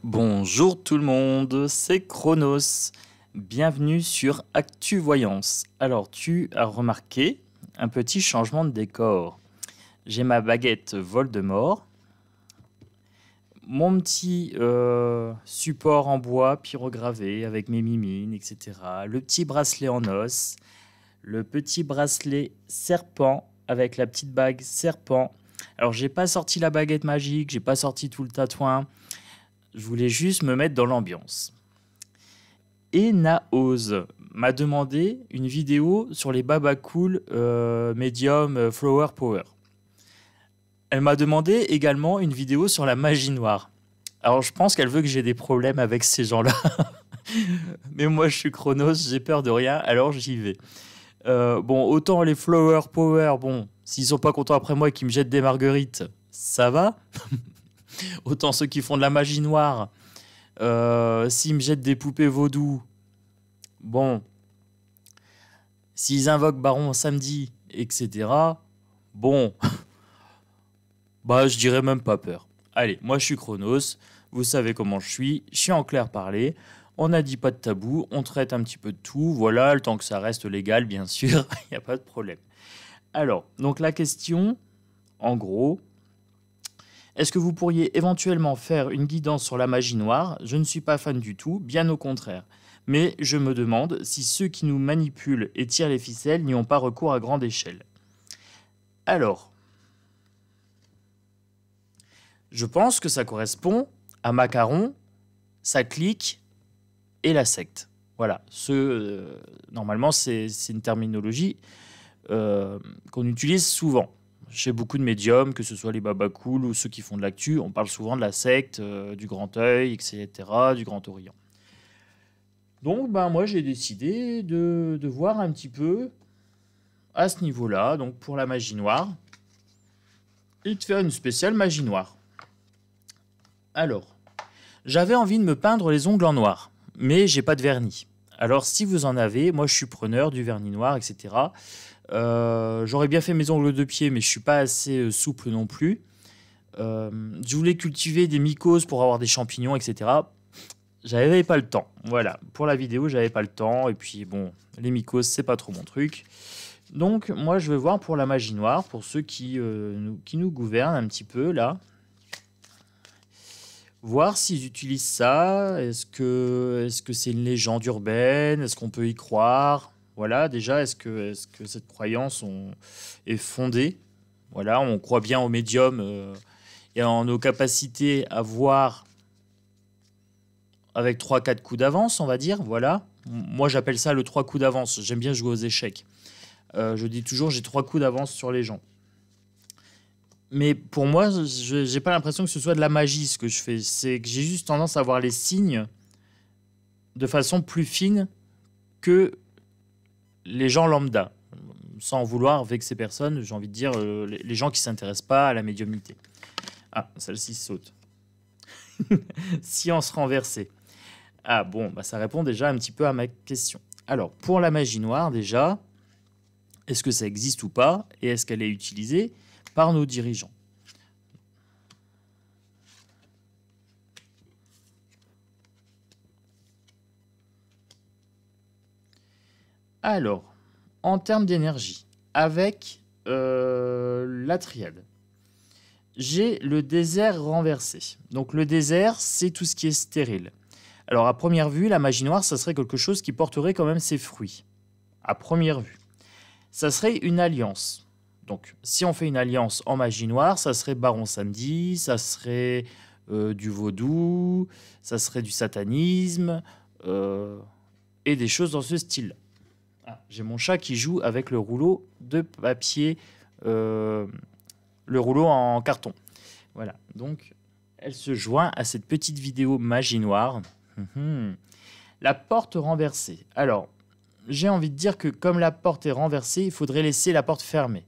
Bonjour tout le monde, c'est Chronos. Bienvenue sur Actu Voyance. Alors, tu as remarqué un petit changement de décor. J'ai ma baguette Voldemort, mon petit support en bois pyrogravé avec mes mimines, etc. Le petit bracelet en os, le petit bracelet serpent avec la petite bague serpent. Alors, j'ai pas sorti la baguette magique, j'ai pas sorti tout le tatouin. Je voulais juste me mettre dans l'ambiance. Et Naoz m'a demandé une vidéo sur les Baba Cool Medium Flower Power. Elle m'a demandé également une vidéo sur la magie noire. Alors je pense qu'elle veut que j'ai des problèmes avec ces gens-là. Mais moi je suis Chronos, j'ai peur de rien, alors j'y vais. Bon, autant les Flower Power, bon, s'ils sont pas contents après moi et qu'ils me jettent des marguerites, ça va. Autant ceux qui font de la magie noire, s'ils me jettent des poupées vaudou, bon, s'ils invoquent Baron samedi, etc., bon, bah je dirais même pas peur. Allez, moi je suis Chronos, vous savez comment je suis en clair parler, on n'a dit pas de tabou, on traite un petit peu de tout, voilà, le temps que ça reste légal, bien sûr, il n'y a pas de problème. Alors, donc la question, en gros, est-ce que vous pourriez éventuellement faire une guidance sur la magie noire? Je ne suis pas fan du tout, bien au contraire. Mais je me demande si ceux qui nous manipulent et tirent les ficelles n'y ont pas recours à grande échelle. Alors, je pense que ça correspond à Macaron, sa clique et la secte. Voilà, normalement c'est une terminologie qu'on utilise souvent. Chez beaucoup de médiums, que ce soit les Baba Cool ou ceux qui font de l'actu, on parle souvent de la secte, du Grand Œil, etc., du Grand Orient. Donc, moi, j'ai décidé de voir un petit peu à ce niveau-là, donc pour la magie noire, et de faire une spéciale magie noire. Alors, j'avais envie de me peindre les ongles en noir, mais j'ai pas de vernis. Alors, si vous en avez, moi, je suis preneur du vernis noir, etc., j'aurais bien fait mes ongles de pied, mais je suis pas assez souple non plus. Je voulais cultiver des mycoses pour avoir des champignons, etc. J'avais pas le temps. Voilà, pour la vidéo, j'avais pas le temps. Et puis bon, les mycoses, c'est pas trop mon truc. Donc moi, je vais voir pour la magie noire, pour ceux qui nous gouvernent un petit peu là. Voir s'ils utilisent ça. Est-ce que c'est une légende urbaine? Est-ce qu'on peut y croire? Voilà, déjà, est-ce que cette croyance est fondée? Voilà, on croit bien aux médiums et en nos capacités à voir avec 3-4 coups d'avance, on va dire. Voilà. Moi, j'appelle ça le 3 coups d'avance. J'aime bien jouer aux échecs. Je dis toujours, j'ai 3 coups d'avance sur les gens. Mais pour moi, je n'ai pas l'impression que ce soit de la magie ce que je fais. C'est que j'ai juste tendance à voir les signes de façon plus fine que les gens lambda, sans vouloir vexer personne, j'ai envie de dire les gens qui ne s'intéressent pas à la médiumnité. Ah, celle-ci saute. Science renversée. Ah bon, ça répond déjà un petit peu à ma question. Alors, pour la magie noire, déjà, est-ce que ça existe ou pas? Et est-ce qu'elle est utilisée par nos dirigeants? Alors, en termes d'énergie, avec la triade, j'ai le désert renversé. Donc le désert, c'est tout ce qui est stérile. Alors à première vue, la magie noire, ça serait quelque chose qui porterait quand même ses fruits. À première vue. Ça serait une alliance. Donc si on fait une alliance en magie noire, ça serait Baron Samedi, ça serait du vaudou, ça serait du satanisme, et des choses dans ce style. Ah, j'ai mon chat qui joue avec le rouleau de papier, le rouleau en carton. Voilà, donc elle se joint à cette petite vidéo magie noire. La porte renversée. Alors, j'ai envie de dire que comme la porte est renversée, il faudrait laisser la porte fermée.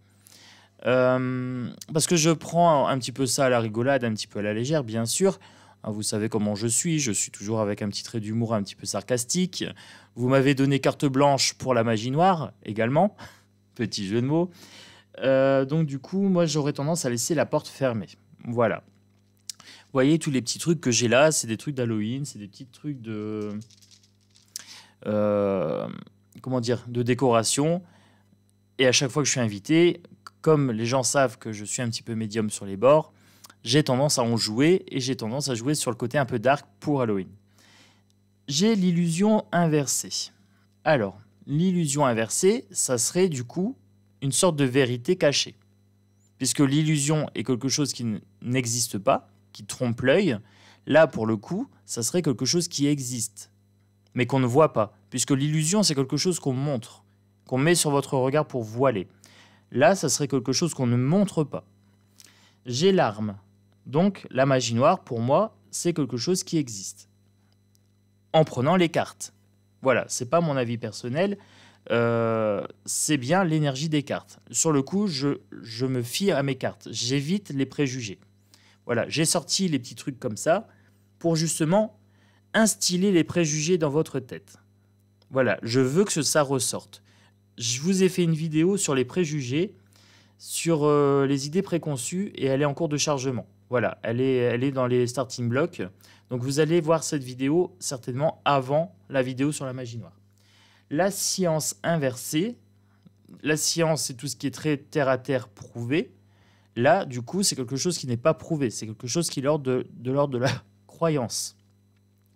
Parce que je prends un petit peu ça à la rigolade, un petit peu à la légère, bien sûr. Vous savez comment je suis toujours avec un petit trait d'humour un petit peu sarcastique. Vous m'avez donné carte blanche pour la magie noire également. Petit jeu de mots. Donc du coup, moi j'aurais tendance à laisser la porte fermée. Voilà. Vous voyez, tous les petits trucs que j'ai là, c'est des trucs d'Halloween, c'est des petits trucs de... comment dire, de décoration. Et à chaque fois que je suis invité, comme les gens savent que je suis un petit peu médium sur les bords, j'ai tendance à en jouer et j'ai tendance à jouer sur le côté un peu dark pour Halloween. J'ai l'illusion inversée. Alors, l'illusion inversée, ça serait du coup une sorte de vérité cachée. Puisque l'illusion est quelque chose qui n'existe pas, qui trompe l'œil, là pour le coup, ça serait quelque chose qui existe, mais qu'on ne voit pas. Puisque l'illusion, c'est quelque chose qu'on montre, qu'on met sur votre regard pour voiler. Là, ça serait quelque chose qu'on ne montre pas. J'ai l'arme. Donc, la magie noire, pour moi, c'est quelque chose qui existe. En prenant les cartes. Voilà, c'est pas mon avis personnel, c'est bien l'énergie des cartes. Sur le coup, je me fie à mes cartes. J'évite les préjugés. Voilà, j'ai sorti les petits trucs comme ça pour justement instiller les préjugés dans votre tête. Voilà, je veux que ça ressorte. Je vous ai fait une vidéo sur les préjugés, sur les idées préconçues, et elle est en cours de chargement. Voilà, elle est dans les starting blocks. Donc vous allez voir cette vidéo certainement avant la vidéo sur la magie noire. La science inversée, la science c'est tout ce qui est très terre à terre prouvé. Là, du coup, c'est quelque chose qui n'est pas prouvé. C'est quelque chose qui est de l'ordre de la croyance.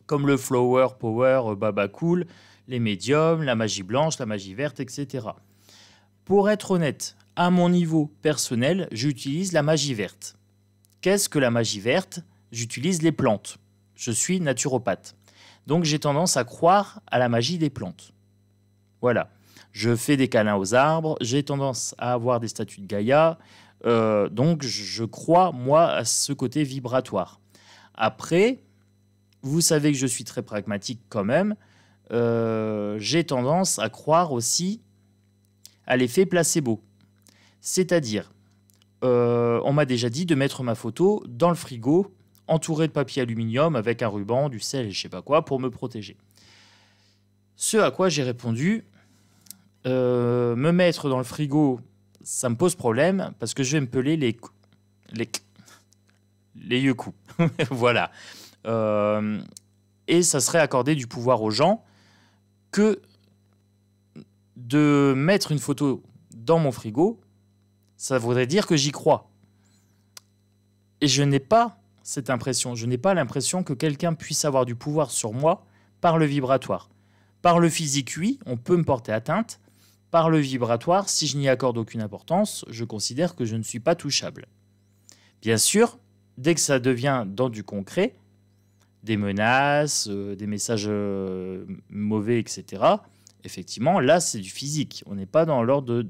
Comme le flower power, baba cool, les médiums, la magie blanche, la magie verte, etc. Pour être honnête, à mon niveau personnel, j'utilise la magie verte. Qu'est-ce que la magie verte? J'utilise les plantes. Je suis naturopathe. Donc j'ai tendance à croire à la magie des plantes. Voilà. Je fais des câlins aux arbres, j'ai tendance à avoir des statues de Gaïa. Donc je crois, moi, à ce côté vibratoire. Après, vous savez que je suis très pragmatique quand même. J'ai tendance à croire aussi à l'effet placebo. C'est-à-dire, on m'a déjà dit de mettre ma photo dans le frigo, entourée de papier aluminium avec un ruban, du sel et je sais pas quoi pour me protéger. Ce à quoi j'ai répondu, me mettre dans le frigo, ça me pose problème parce que je vais me peler les yeux coups. Voilà. Et ça serait accorder du pouvoir aux gens que de mettre une photo dans mon frigo, ça voudrait dire que j'y crois. Et je n'ai pas cette impression. Je n'ai pas l'impression que quelqu'un puisse avoir du pouvoir sur moi par le vibratoire. Par le physique, oui, on peut me porter atteinte. Par le vibratoire, si je n'y accorde aucune importance, je considère que je ne suis pas touchable. Bien sûr, dès que ça devient dans du concret, des menaces, des messages mauvais, etc., effectivement, là, c'est du physique. On n'est pas dans l'ordre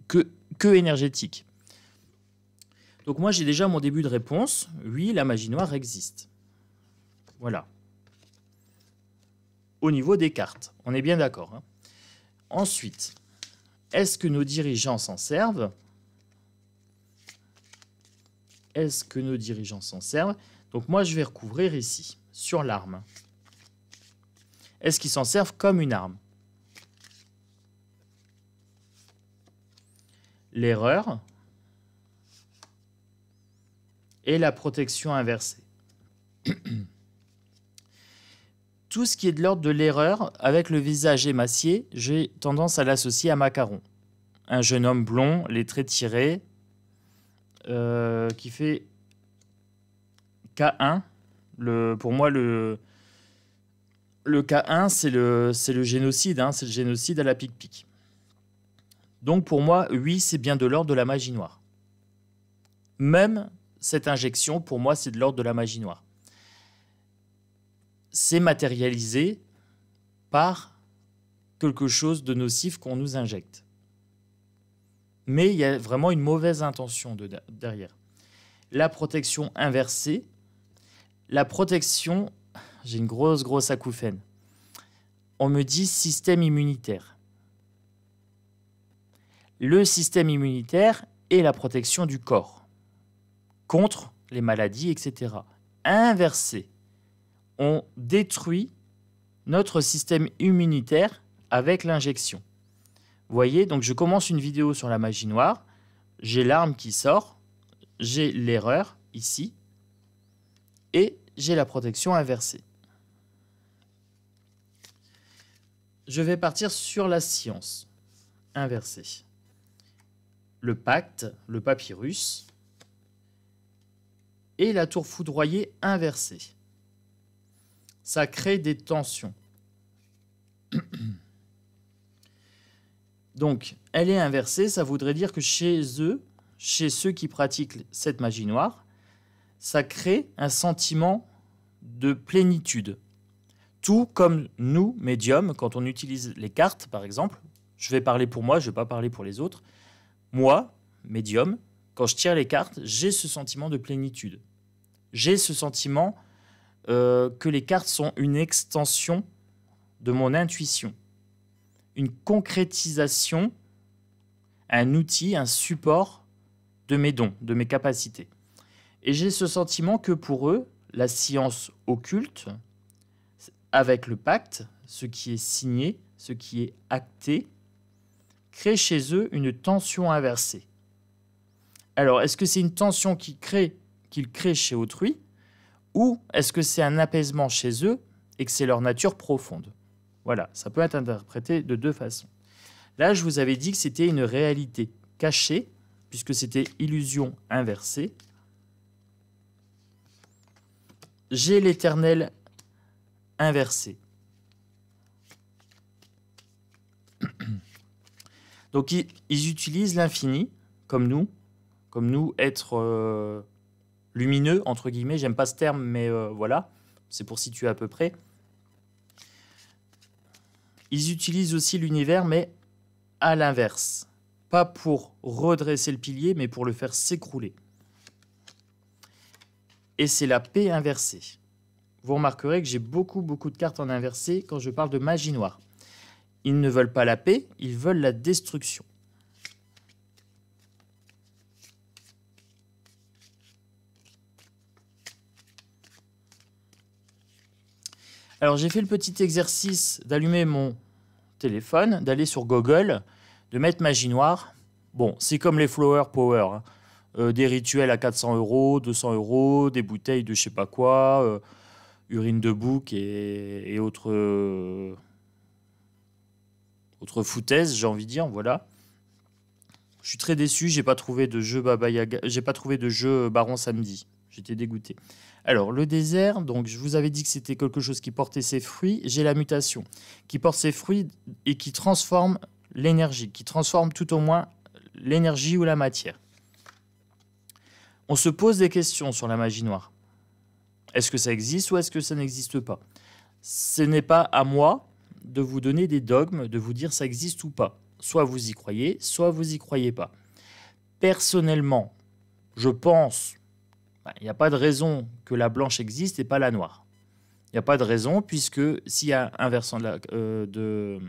que énergétique. Donc moi, j'ai déjà mon début de réponse. Oui, la magie noire existe. Voilà. Au niveau des cartes, on est bien d'accord, hein. Ensuite, est-ce que nos dirigeants s'en servent? Est-ce que nos dirigeants s'en servent? Donc moi, je vais recouvrir ici, sur l'arme. Est-ce qu'ils s'en servent comme une arme? L'erreur et la protection inversée. Tout ce qui est de l'ordre de l'erreur, avec le visage émacié, j'ai tendance à l'associer à Macaron. Un jeune homme blond, les traits tirés, qui fait K1. Pour moi, le K1, c'est le génocide, hein, c'est le génocide à la pic-pic. Donc pour moi, oui, c'est bien de l'ordre de la magie noire. Même cette injection, pour moi, c'est de l'ordre de la magie noire. C'est matérialisé par quelque chose de nocif qu'on nous injecte. Mais il y a vraiment une mauvaise intention derrière. La protection inversée, la protection, j'ai une grosse acouphène. On me dit système immunitaire. Le système immunitaire est la protection du corps contre les maladies, etc. Inversé, on détruit notre système immunitaire avec l'injection. Vous voyez, donc je commence une vidéo sur la magie noire, j'ai l'arme qui sort, j'ai l'erreur ici, Et j'ai la protection inversée. Je vais partir sur la science inversée. Le pacte, le papyrus et la tour foudroyée inversée. Ça crée des tensions. Donc, elle est inversée, ça voudrait dire que chez eux, chez ceux qui pratiquent cette magie noire, ça crée un sentiment de plénitude. Tout comme nous, médiums, quand on utilise les cartes, par exemple, je vais parler pour moi, je ne vais pas parler pour les autres. Moi, médium, quand je tire les cartes, j'ai ce sentiment de plénitude. J'ai ce sentiment que les cartes sont une extension de mon intuition, une concrétisation, un outil, un support de mes dons, de mes capacités. Et j'ai ce sentiment que pour eux, la science occulte, avec le pacte, ce qui est signé, ce qui est acté, crée chez eux une tension inversée. Alors, est-ce que c'est une tension qu'ils créent chez autrui, ou est-ce que c'est un apaisement chez eux et que c'est leur nature profonde? Voilà, ça peut être interprété de deux façons. Là, je vous avais dit que c'était une réalité cachée, puisque c'était illusion inversée. J'ai l'éternel inversé. Donc, ils utilisent l'infini, comme nous, être lumineux, entre guillemets. J'aime pas ce terme, mais voilà, c'est pour situer à peu près. Ils utilisent aussi l'univers, mais à l'inverse. Pas pour redresser le pilier, mais pour le faire s'écrouler. Et c'est la paix inversée. Vous remarquerez que j'ai beaucoup de cartes en inversé quand je parle de magie noire. Ils ne veulent pas la paix, ils veulent la destruction. Alors j'ai fait le petit exercice d'allumer mon téléphone, d'aller sur Google, de mettre magie noire. Bon, c'est comme les Flower Power, hein. Des rituels à 400 €, 200 €, des bouteilles de je sais pas quoi, urine de bouc et autres foutaises, j'ai envie de dire, voilà. Je suis très déçu, j'ai pas trouvé de jeu Baba Yaga, j'ai pas trouvé de jeu Baron Samedi. J'étais dégoûté. Alors, le désert, donc je vous avais dit que c'était quelque chose qui portait ses fruits. J'ai la mutation, qui porte ses fruits et qui transforme l'énergie, qui transforme tout au moins l'énergie ou la matière. On se pose des questions sur la magie noire. Est-ce que ça existe ou est-ce que ça n'existe pas? Ce n'est pas à moi de vous donner des dogmes, de vous dire ça existe ou pas. Soit vous y croyez, soit vous y croyez pas. Personnellement, je pense, il n'y a pas de raison que la blanche existe et pas la noire. Il n'y a pas de raison puisque s'il y a un versant de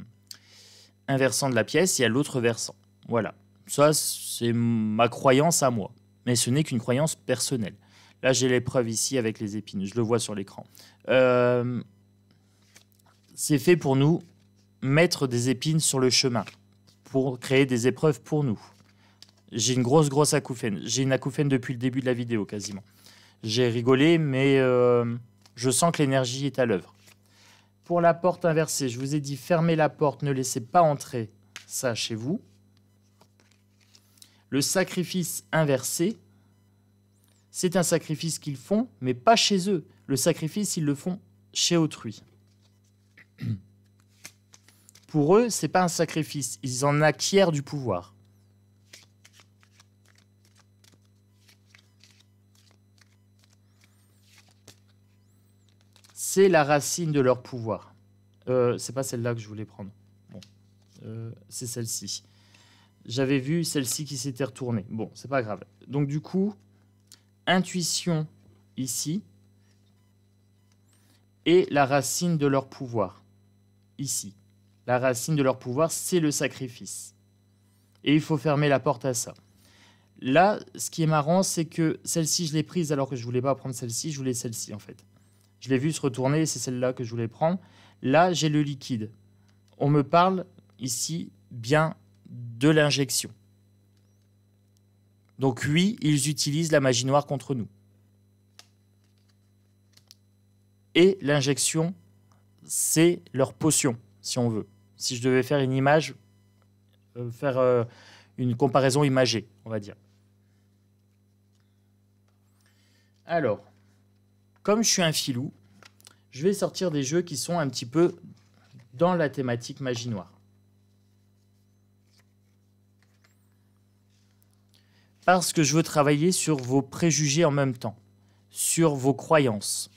la pièce, il y a l'autre versant. Voilà. Ça, c'est ma croyance à moi. Mais ce n'est qu'une croyance personnelle. Là, j'ai les preuves ici avec les épines. Je le vois sur l'écran. C'est fait pour nous mettre des épines sur le chemin, pour créer des épreuves pour nous. J'ai une grosse acouphène. J'ai une acouphène depuis le début de la vidéo, quasiment. J'ai rigolé, mais je sens que l'énergie est à l'œuvre. Pour la porte inversée, je vous ai dit fermez la porte, ne laissez pas entrer ça chez vous. Le sacrifice inversé, c'est un sacrifice qu'ils font, mais pas chez eux. Le sacrifice, ils le font chez autrui. Pour eux, ce n'est pas un sacrifice. Ils en acquièrent du pouvoir. C'est la racine de leur pouvoir. C'est pas celle-là que je voulais prendre. Bon, c'est celle-ci. J'avais vu celle-ci qui s'était retournée. Bon, c'est pas grave. Donc du coup, intuition ici et la racine de leur pouvoir ici. La racine de leur pouvoir, c'est le sacrifice. Et il faut fermer la porte à ça. Là, ce qui est marrant, c'est que celle-ci, je l'ai prise alors que je voulais pas prendre celle-ci, je voulais celle-ci en fait. Je l'ai vue se retourner et c'est celle-là que je voulais prendre. Là, j'ai le liquide. On me parle ici bien de l'injection. Donc oui, ils utilisent la magie noire contre nous. Et l'injection, c'est leur potion, si on veut. Si je devais faire une image, une comparaison imagée, on va dire. Alors, comme je suis un filou, je vais sortir des jeux qui sont un petit peu dans la thématique magie noire. Parce que je veux travailler sur vos préjugés en même temps, sur vos croyances.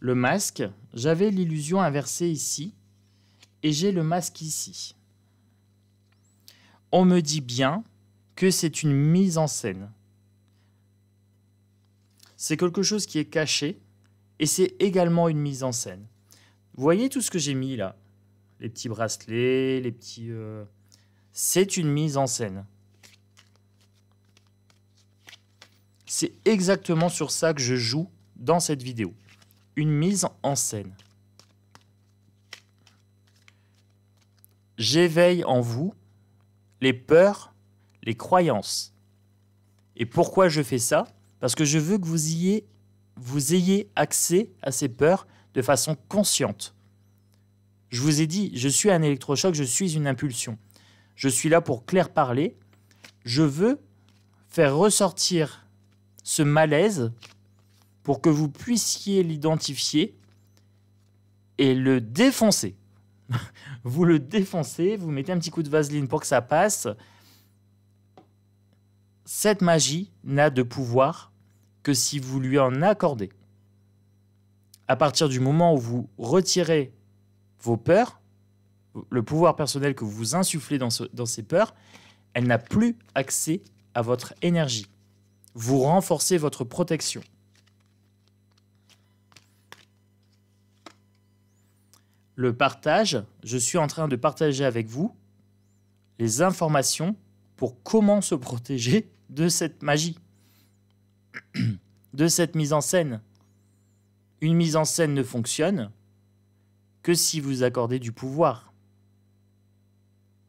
Le masque, j'avais l'illusion inversée ici, et j'ai le masque ici. On me dit bien que c'est une mise en scène. C'est quelque chose qui est caché, et c'est également une mise en scène. Vous voyez tout ce que j'ai mis là? Les petits bracelets, les petits... C'est une mise en scène. C'est exactement sur ça que je joue dans cette vidéo. Une mise en scène. J'éveille en vous les peurs, les croyances. Et pourquoi je fais ça? Parce que je veux que vous ayez accès à ces peurs de façon consciente. Je vous ai dit, je suis un électrochoc, je suis une impulsion. Je suis là pour clair parler. Je veux faire ressortir ce malaise pour que vous puissiez l'identifier et le défoncer. Vous le défoncez, vous mettez un petit coup de vaseline pour que ça passe. Cette magie n'a de pouvoir que si vous lui en accordez. À partir du moment où vous retirez vos peurs, le pouvoir personnel que vous insufflez dans ces peurs, elle n'a plus accès à votre énergie. Vous renforcez votre protection. Le partage, je suis en train de partager avec vous les informations pour comment se protéger de cette magie, de cette mise en scène. Une mise en scène ne fonctionne que si vous accordez du pouvoir,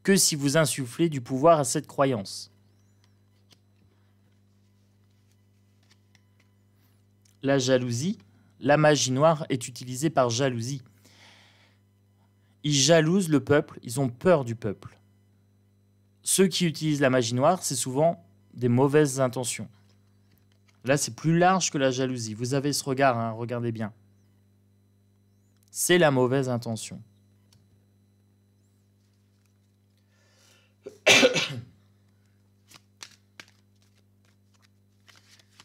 que si vous insufflez du pouvoir à cette croyance. La jalousie, la magie noire est utilisée par jalousie. Ils jalousent le peuple, ils ont peur du peuple. Ceux qui utilisent la magie noire, c'est souvent des mauvaises intentions. Là, c'est plus large que la jalousie. Vous avez ce regard, hein, regardez bien. C'est la mauvaise intention.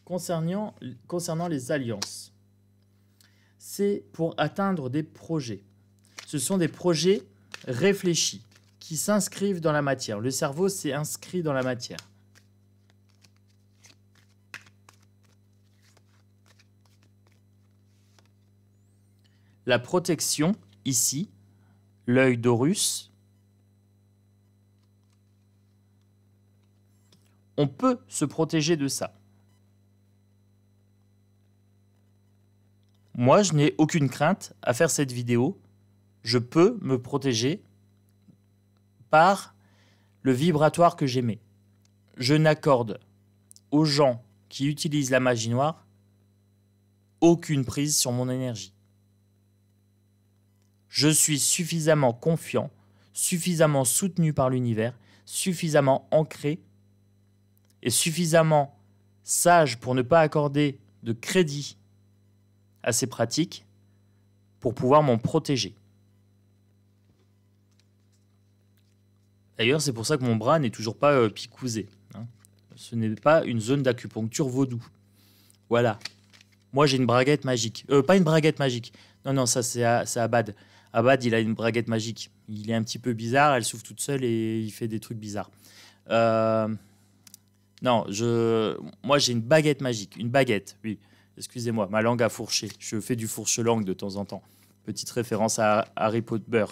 Concernant les alliances, c'est pour atteindre des projets. Ce sont des projets réfléchis qui s'inscrivent dans la matière. Le cerveau s'est inscrit dans la matière. La protection, ici, l'œil d'Horus, on peut se protéger de ça. Moi, je n'ai aucune crainte à faire cette vidéo. Je peux me protéger par le vibratoire que j'émets. Je n'accorde aux gens qui utilisent la magie noire aucune prise sur mon énergie. Je suis suffisamment confiant, suffisamment soutenu par l'univers, suffisamment ancré et suffisamment sage pour ne pas accorder de crédit à ces pratiques pour pouvoir m'en protéger. D'ailleurs, c'est pour ça que mon bras n'est toujours pas picousé. Hein. Ce n'est pas une zone d'acupuncture vaudou. Voilà. Moi, j'ai une braguette magique. Pas une braguette magique. Non, ça, c'est Abad. Abad, il a une braguette magique. Il est un petit peu bizarre, elle s'ouvre toute seule et il fait des trucs bizarres. Non, moi, j'ai une baguette magique. Une baguette, oui. Excusez-moi, ma langue a fourché. Je fais du fourche-langue de temps en temps. Petite référence à Harry Potter.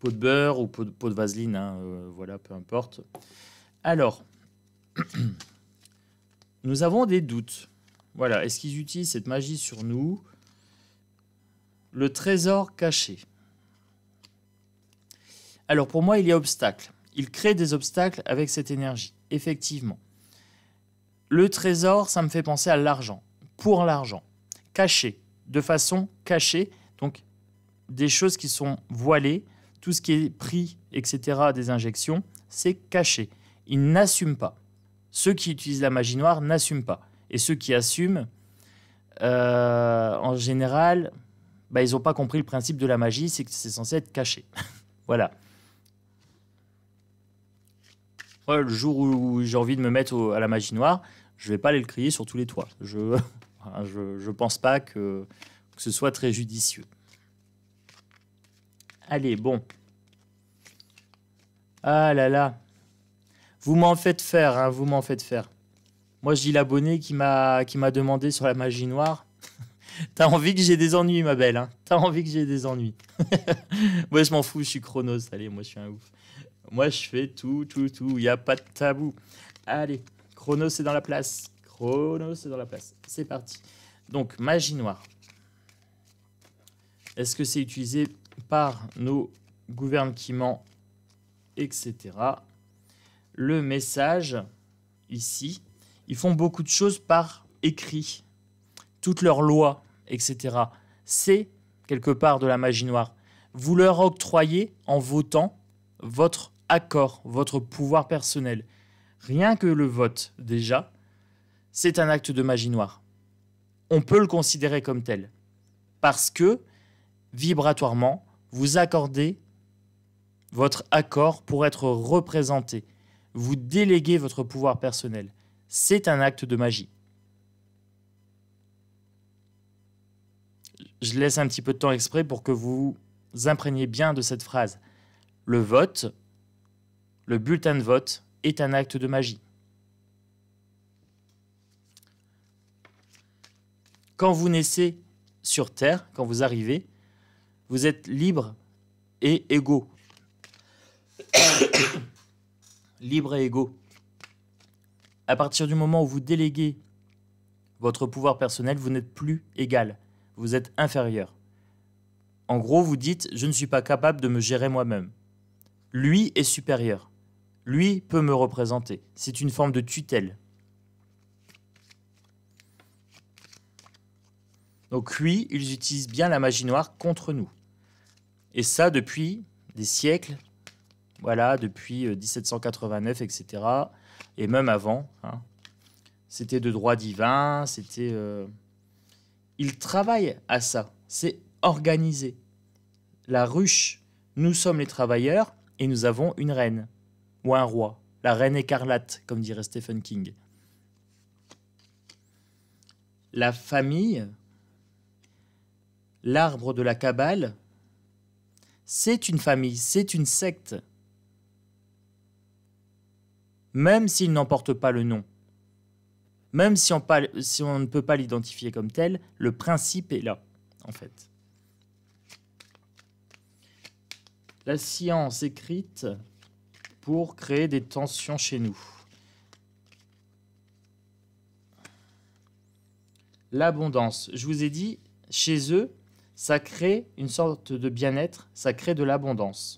Pot de beurre ou pot de vaseline, hein, voilà, peu importe. Alors, nous avons des doutes. Voilà, est-ce qu'ils utilisent cette magie sur nous? Le trésor caché. Alors, pour moi, il y a obstacle. Il crée des obstacles avec cette énergie, effectivement. Le trésor, ça me fait penser à l'argent, pour l'argent, caché, de façon cachée, donc des choses qui sont voilées, tout ce qui est prix, etc., des injections, c'est caché. Ils n'assument pas. Ceux qui utilisent la magie noire n'assument pas. Et ceux qui assument, en général, bah, ils n'ont pas compris le principe de la magie, c'est que c'est censé être caché. Voilà. Ouais, le jour où j'ai envie de me mettre à la magie noire, je ne vais pas aller le crier sur tous les toits. Je pense pas que ce soit très judicieux. Allez, bon. Ah là là. Vous m'en faites faire, hein, vous m'en faites faire. Moi, je dis l'abonné qui m'a demandé sur la magie noire. T'as envie que j'ai des ennuis, ma belle. Hein. T'as envie que j'ai des ennuis. Moi, je m'en fous, je suis Chronos. Allez, moi, je suis un ouf. Moi, je fais tout. Il n'y a pas de tabou. Allez, Chronos, c'est dans la place. Chronos, c'est dans la place. C'est parti. Donc, magie noire. Est-ce que c'est utilisé par nos gouvernements, etc. Le message, ici, ils font beaucoup de choses par écrit. Toutes leurs lois, etc. C'est quelque part de la magie noire. Vous leur octroyez en votant votre accord, votre pouvoir personnel. Rien que le vote, déjà, c'est un acte de magie noire. On peut le considérer comme tel. Parce que, vibratoirement, vous accordez votre accord pour être représenté. Vous déléguez votre pouvoir personnel. C'est un acte de magie. Je laisse un petit peu de temps exprès pour que vous imprégniez bien de cette phrase. Le vote, le bulletin de vote, est un acte de magie. Quand vous naissez sur Terre, quand vous arrivez, vous êtes libre et égaux. Libre et égaux. À partir du moment où vous déléguez votre pouvoir personnel, vous n'êtes plus égal. Vous êtes inférieur. En gros, vous dites « je ne suis pas capable de me gérer moi-même ». Lui est supérieur. Lui peut me représenter. C'est une forme de tutelle. Donc lui, ils utilisent bien la magie noire contre nous. Et ça depuis des siècles. Voilà, depuis 1789, etc. Et même avant. Hein. C'était de droit divin, c'était... Ils travaillent à ça. C'est organisé. La ruche, nous sommes les travailleurs et nous avons une reine ou un roi. La reine écarlate, comme dirait Stephen King. La famille, l'arbre de la Kabbale, c'est une famille, c'est une secte. Même s'il n'en porte pas le nom. Même si on ne peut pas l'identifier comme tel, le principe est là, en fait. La science écrite pour créer des tensions chez nous. L'abondance. Je vous ai dit, chez eux, ça crée une sorte de bien-être, ça crée de l'abondance.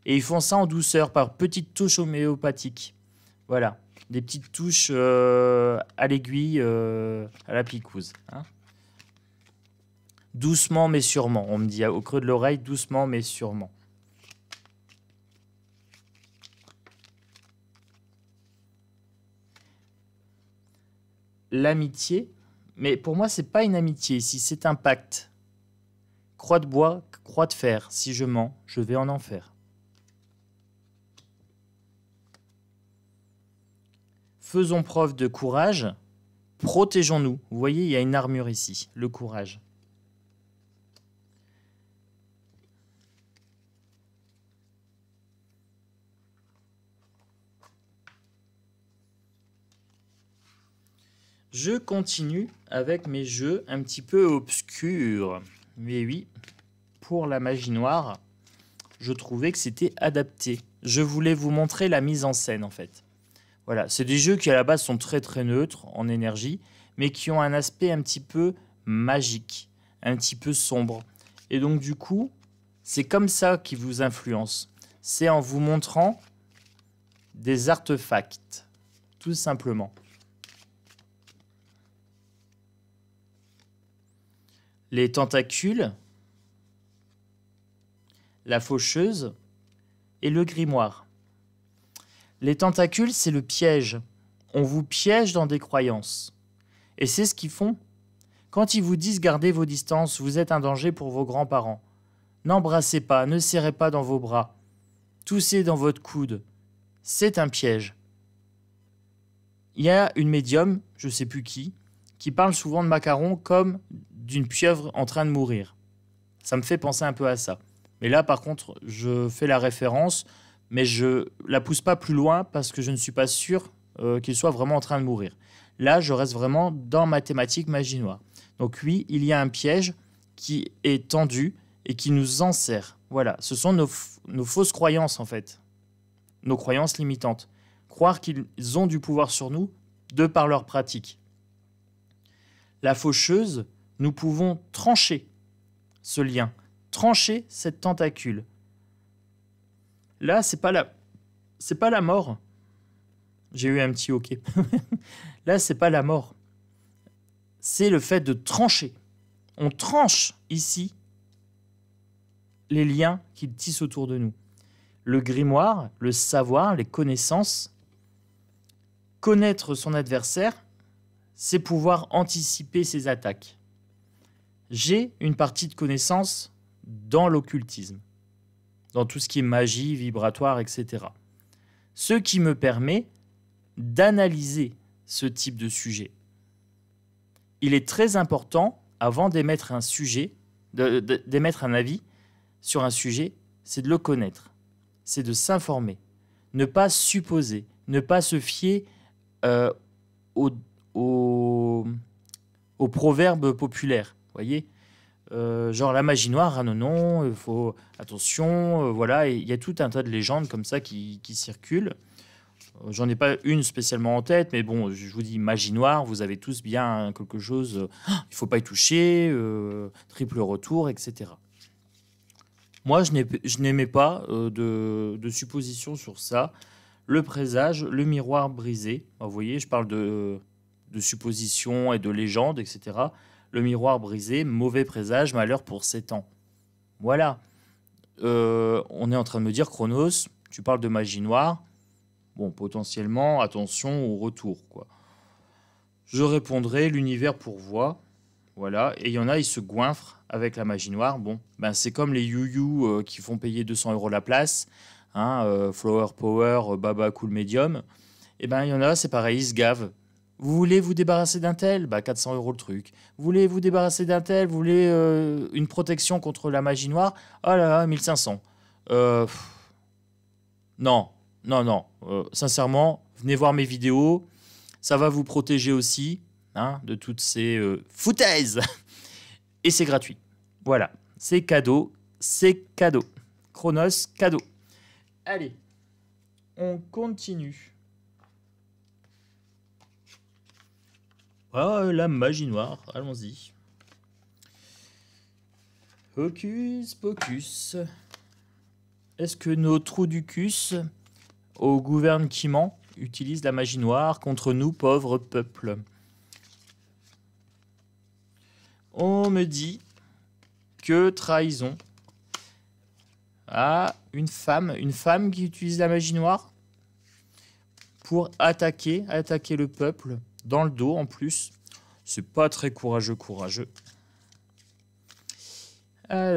Et ils font ça en douceur, par petites touches homéopathiques. Voilà, des petites touches à l'aiguille, à la picouse. Hein. Doucement mais sûrement, on me dit au creux de l'oreille, doucement mais sûrement. L'amitié, mais pour moi, c'est pas une amitié ici, c'est un pacte. Croix de bois, croix de fer, si je mens, je vais en enfer. Faisons preuve de courage, protégeons-nous. Vous voyez, il y a une armure ici, le courage. Je continue avec mes jeux un petit peu obscurs. Mais oui, pour la magie noire, je trouvais que c'était adapté. Je voulais vous montrer la mise en scène, en fait. Voilà, c'est des jeux qui à la base sont très très neutres en énergie, mais qui ont un aspect un petit peu magique, un petit peu sombre. Et donc du coup, C'est comme ça qu'ils vous influencent. C'est en vous montrant des artefacts, tout simplement. Les tentacules, la faucheuse et le grimoire. Les tentacules, c'est le piège. On vous piège dans des croyances. Et c'est ce qu'ils font. Quand ils vous disent gardez vos distances, vous êtes un danger pour vos grands-parents. N'embrassez pas, ne serrez pas dans vos bras. Toussez dans votre coude. C'est un piège. Il y a une médium, je ne sais plus qui parle souvent de macarons comme d'une pieuvre en train de mourir. Ça me fait penser un peu à ça. Mais là, par contre, je fais la référence, mais je la pousse pas plus loin parce que je ne suis pas sûr qu'il soit vraiment en train de mourir. Là, je reste vraiment dans ma thématique magie noire. Donc oui, il y a un piège qui est tendu et qui nous enserre. Voilà, ce sont nos fausses croyances en fait. Nos croyances limitantes. Croire qu'ils ont du pouvoir sur nous de par leur pratique. La faucheuse, nous pouvons trancher ce lien, trancher cette tentacule. Là, c'est pas la mort. J'ai eu un petit hoquet. Là, c'est pas la mort. C'est le fait de trancher. On tranche ici les liens qui tissent autour de nous. Le grimoire, le savoir, les connaissances. Connaître son adversaire, c'est pouvoir anticiper ses attaques. J'ai une partie de connaissance dans l'occultisme, dans tout ce qui est magie, vibratoire, etc. Ce qui me permet d'analyser ce type de sujet. Il est très important, avant d'émettre un sujet, d'émettre un avis sur un sujet, c'est de le connaître, c'est de s'informer, ne pas supposer, ne pas se fier aux proverbes populaires, voyez, genre la magie noire, ah non, il faut attention, voilà, il y a tout un tas de légendes comme ça qui circulent. J'en ai pas une spécialement en tête, mais bon, je vous dis magie noire, vous avez tous bien quelque chose, il faut pas y toucher, triple retour, etc. Moi, je n'aimais pas de suppositions sur ça. Le présage, le miroir brisé. Vous voyez, je parle de suppositions et de légendes, etc. Le miroir brisé, mauvais présage, malheur pour 7 ans. Voilà. On est en train de me dire, Chronos, tu parles de magie noire. Bon, potentiellement, attention au retour, quoi. Je répondrai, l'univers pourvoit. Voilà. Et il y en a, ils se goinfrent avec la magie noire. Bon, ben c'est comme les you-you qui font payer 200 € la place. Hein, Flower Power, Baba Cool Medium. Et ben il y en a, c'est pareil, ils se gavent. Vous voulez vous débarrasser d'un tel, bah 400 € le truc. Vous voulez vous débarrasser d'un tel, vous voulez une protection contre la magie noire, oh là là, 1500. Non. Sincèrement, venez voir mes vidéos, ça va vous protéger aussi hein, de toutes ces foutaises. Et c'est gratuit. Voilà, c'est cadeau, Chronos, cadeau. Allez, on continue. Ah, la magie noire, allons-y. Hocus pocus. Est-ce que nos trous du cus au gouvernement utilisent la magie noire contre nous, pauvres peuples? On me dit que trahison. Ah, une femme qui utilise la magie noire pour attaquer le peuple dans le dos en plus. C'est pas très courageux. Alors,